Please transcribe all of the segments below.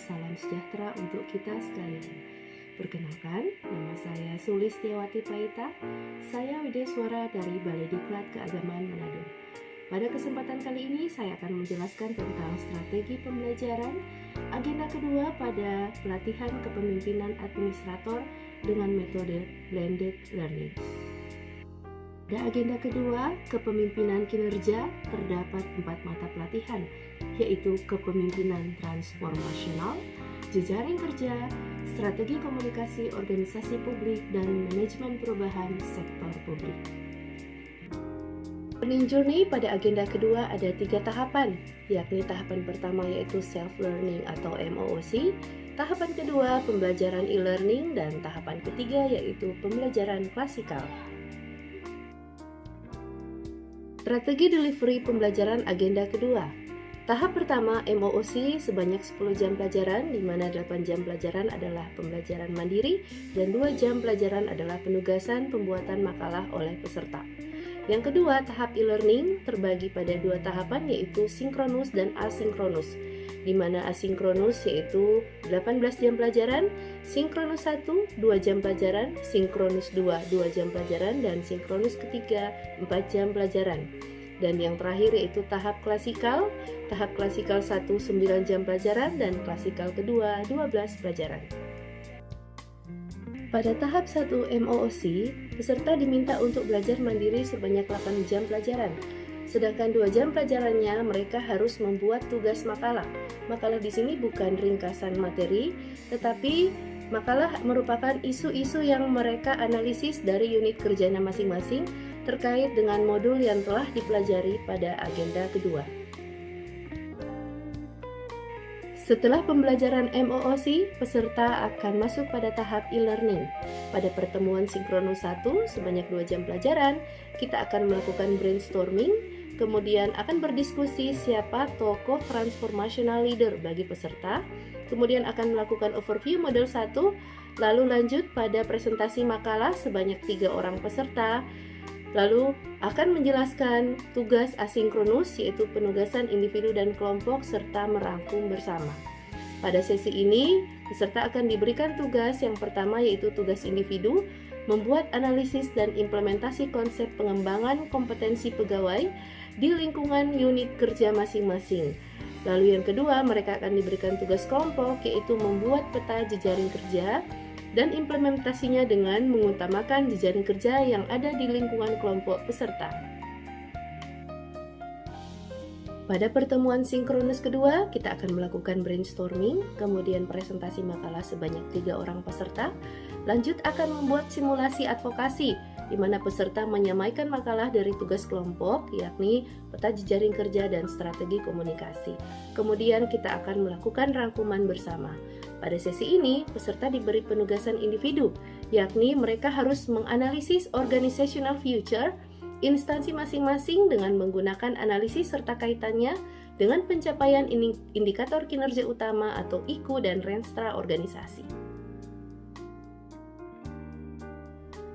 salam sejahtera untuk kita sekalian. Perkenalkan, nama saya Sulistiawati Paita. Saya Wideswara dari Balai Diklat Keagamaan Manado. Pada kesempatan kali ini saya akan menjelaskan tentang strategi pembelajaran agenda kedua pada pelatihan kepemimpinan administrator dengan metode blended learning. Pada agenda kedua, kepemimpinan kinerja, terdapat 4 mata pelatihan, yaitu kepemimpinan transformasional, jejaring kerja, strategi komunikasi organisasi publik, dan manajemen perubahan sektor publik. Learning journey pada agenda kedua ada 3 tahapan, yakni tahapan pertama yaitu self-learning atau MOOC, tahapan kedua pembelajaran e-learning, dan tahapan ketiga yaitu pembelajaran klasikal. Strategi delivery pembelajaran agenda kedua. Tahap pertama MOOC sebanyak 10 jam pelajaran, di mana 8 jam pelajaran adalah pembelajaran mandiri dan 2 jam pelajaran adalah penugasan pembuatan makalah oleh peserta. Yang kedua, tahap e-learning terbagi pada 2 tahapan yaitu sinkronus dan asinkronus, di mana asinkronus yaitu 18 jam pelajaran, sinkronus 1 2 jam pelajaran, sinkronus 2 2 jam pelajaran, dan sinkronus ketiga 4 jam pelajaran. Dan yang terakhir yaitu tahap klasikal 1 9 jam pelajaran dan klasikal kedua 12 pelajaran. Pada tahap 1 MOOC, peserta diminta untuk belajar mandiri sebanyak 8 jam pelajaran. Sedangkan 2 jam pelajarannya mereka harus membuat tugas makalah. Makalah di sini bukan ringkasan materi, tetapi makalah merupakan isu-isu yang mereka analisis dari unit kerjanya masing-masing terkait dengan modul yang telah dipelajari pada agenda kedua. Setelah pembelajaran MOOC, peserta akan masuk pada tahap e-learning. Pada pertemuan sinkronus 1 sebanyak 2 jam pelajaran, kita akan melakukan brainstorming, kemudian akan berdiskusi siapa tokoh transformational leader bagi peserta, kemudian akan melakukan overview model 1, lalu lanjut pada presentasi makalah sebanyak 3 orang peserta, lalu akan menjelaskan tugas asinkronus yaitu penugasan individu dan kelompok serta merangkum bersama. Pada sesi ini, peserta akan diberikan tugas yang pertama yaitu tugas individu, membuat analisis dan implementasi konsep pengembangan kompetensi pegawai di lingkungan unit kerja masing-masing. Lalu yang kedua, mereka akan diberikan tugas kelompok yaitu membuat peta jejaring kerja dan implementasinya dengan mengutamakan jejaring kerja yang ada di lingkungan kelompok peserta. Pada pertemuan sinkronus kedua, kita akan melakukan brainstorming, kemudian presentasi makalah sebanyak 3 orang peserta, lanjut akan membuat simulasi advokasi, di mana peserta menyamaikan makalah dari tugas kelompok, yakni peta jejaring kerja dan strategi komunikasi. Kemudian kita akan melakukan rangkuman bersama. Pada sesi ini, peserta diberi penugasan individu, yakni mereka harus menganalisis organizational future instansi masing-masing dengan menggunakan analisis serta kaitannya dengan pencapaian indikator kinerja utama atau IKU dan Renstra organisasi.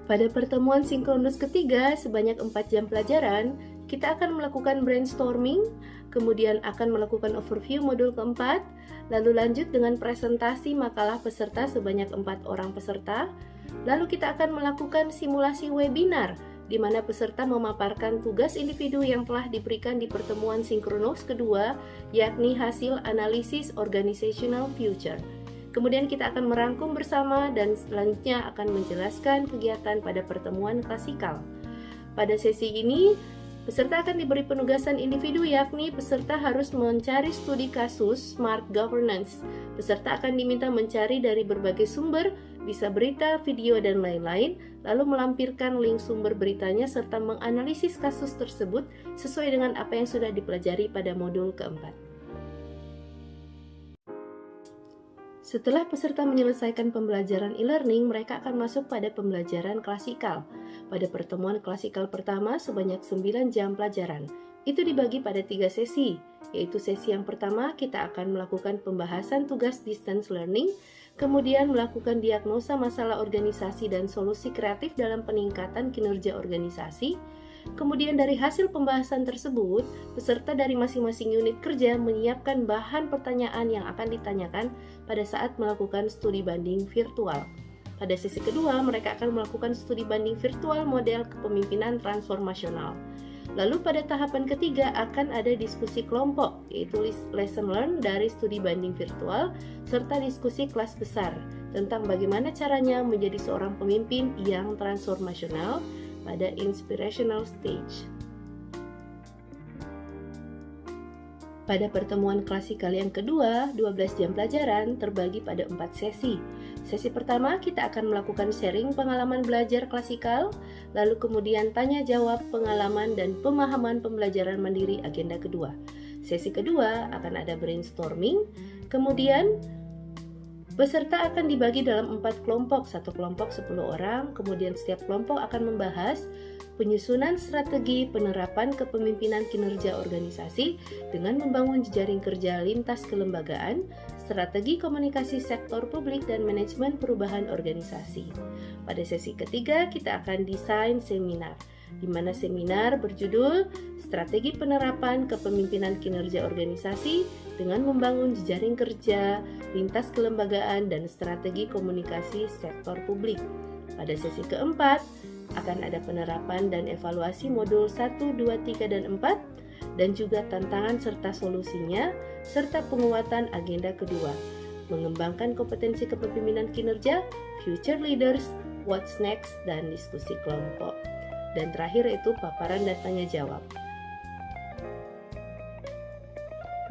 Pada pertemuan sinkronus ketiga sebanyak 4 jam pelajaran, kita akan melakukan brainstorming, kemudian akan melakukan overview modul keempat, lalu lanjut dengan presentasi makalah peserta sebanyak 4 orang peserta, lalu kita akan melakukan simulasi webinar, di mana peserta memaparkan tugas individu yang telah diberikan di pertemuan sinkronus kedua, yakni hasil analisis organizational future. Kemudian kita akan merangkum bersama dan selanjutnya akan menjelaskan kegiatan pada pertemuan klasikal. Pada sesi ini, peserta akan diberi penugasan individu, yakni peserta harus mencari studi kasus smart governance. Peserta akan diminta mencari dari berbagai sumber, bisa berita, video, dan lain-lain, lalu melampirkan link sumber beritanya serta menganalisis kasus tersebut sesuai dengan apa yang sudah dipelajari pada modul keempat. Setelah peserta menyelesaikan pembelajaran e-learning, mereka akan masuk pada pembelajaran klasikal. Pada pertemuan klasikal pertama sebanyak 9 jam pelajaran. Itu dibagi pada 3 sesi, yaitu sesi yang pertama kita akan melakukan pembahasan tugas distance learning, kemudian melakukan diagnosa masalah organisasi dan solusi kreatif dalam peningkatan kinerja organisasi, Kemudian dari hasil pembahasan tersebut, peserta dari masing-masing unit kerja menyiapkan bahan pertanyaan yang akan ditanyakan pada saat melakukan studi banding virtual. Pada sesi kedua, mereka akan melakukan studi banding virtual model kepemimpinan transformasional. Lalu pada tahapan ketiga akan ada diskusi kelompok, yaitu lesson learn dari studi banding virtual, serta diskusi kelas besar tentang bagaimana caranya menjadi seorang pemimpin yang transformasional pada inspirational stage. Pada pertemuan klasikal yang kedua, 12 jam pelajaran terbagi pada 4 sesi. Sesi pertama kita akan melakukan sharing pengalaman belajar klasikal, lalu kemudian tanya jawab pengalaman dan pemahaman pembelajaran mandiri agenda kedua. Sesi kedua akan ada brainstorming, kemudian peserta akan dibagi dalam 4 kelompok, satu kelompok 10 orang, kemudian setiap kelompok akan membahas penyusunan strategi penerapan kepemimpinan kinerja organisasi dengan membangun jejaring kerja lintas kelembagaan, strategi komunikasi sektor publik dan manajemen perubahan organisasi. Pada sesi ketiga kita akan desain seminar, di mana seminar berjudul Strategi Penerapan Kepemimpinan Kinerja Organisasi dengan membangun jejaring kerja, lintas kelembagaan, dan strategi komunikasi sektor publik. Pada sesi keempat, akan ada penerapan dan evaluasi modul 1, 2, 3, dan 4, dan juga tantangan serta solusinya, serta penguatan agenda kedua, mengembangkan kompetensi kepemimpinan kinerja, future leaders, what's next, dan diskusi kelompok. Dan terakhir itu paparan dan tanya jawab.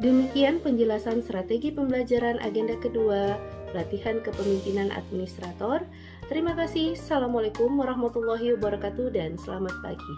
Demikian penjelasan strategi pembelajaran agenda kedua, pelatihan kepemimpinan administrator. Terima kasih. Assalamualaikum warahmatullahi wabarakatuh dan selamat pagi.